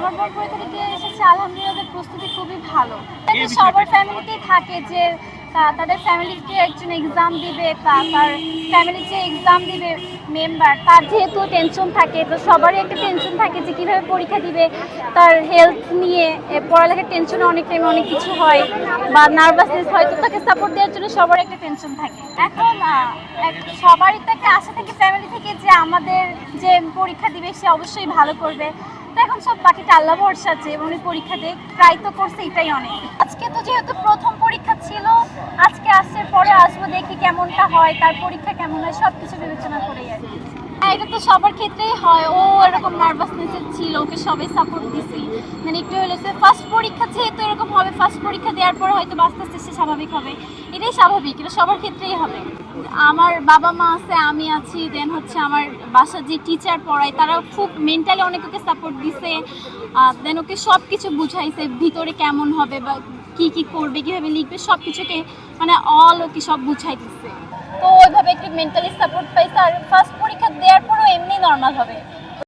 আমার বোন পরীক্ষা দিতে এসেছে, আলহামদুলিল্লাহ প্রস্তুতি খুবই ভালো। সবার ফ্যামিলিতেই থাকে যে তাদের ফ্যামিলিতে একজন এক্সাম দিবে, তার ফ্যামিলি যে এক্সাম দিবে মেম্বার, তার যেহেতু টেনশন থাকে, তো সবারই একটা টেনশন থাকে যে কীভাবে পরীক্ষা দিবে, তার হেলথ নিয়ে পড়ালেখার টেনশনে অনেক টাইমে অনেক কিছু হয় বা নার্ভাসনেস হয়, তো তাকে সাপোর্ট দেওয়ার জন্য সবার একটা টেনশন থাকে। এখন সবারই তো একটা আশা থাকে ফ্যামিলি থেকে যে আমাদের যে পরীক্ষা দিবে সে অবশ্যই ভালো করবে। তো এখন সব বাকিটা আল্লাহ ভরসা আছে, এবং পরীক্ষা দিয়ে ট্রাই তো করছে, এটাই অনেক। আজকে তো যেহেতু প্রথম পরীক্ষা ছিল, আজকে আসছে, পরে আসবো, দেখি কেমনটা হয়, তার পরীক্ষা কেমন হয়, সব কিছু বিবেচনা করেই আর কি। এটা তো সবার ক্ষেত্রেই হয়, ও এরকম নার্ভাসনেসের ছিল, ওকে সবাই সাপোর্ট দিছি, মানে একটু হলে ফার্স্ট পরীক্ষা যেহেতু এরকম হবে, ফার্স্ট পরীক্ষা দেওয়ার পর হয়তো আস্তে আস্তে সে স্বাভাবিক হবে, এটাই স্বাভাবিক, এটা সবার ক্ষেত্রেই হবে। আমার বাবা মা আছে, আমি আছি, দেন হচ্ছে আমার বাসার যে টিচার পড়ায় তারা খুব মেন্টালি অনেক ওকে সাপোর্ট দিছে, দেন ওকে সব কিছু বুঝাইছে ভিতরে কেমন হবে বা কি কি করবে, কীভাবে লিখবে, সব কিছুকে মানে ওকে সব বুঝাই দিচ্ছে। তো ওইভাবে একটু মেন্টালি সাপোর্ট পাইছে, আর ফার্স্ট পরীক্ষা দেওয়ার পরও এমনি নর্মাল হবে।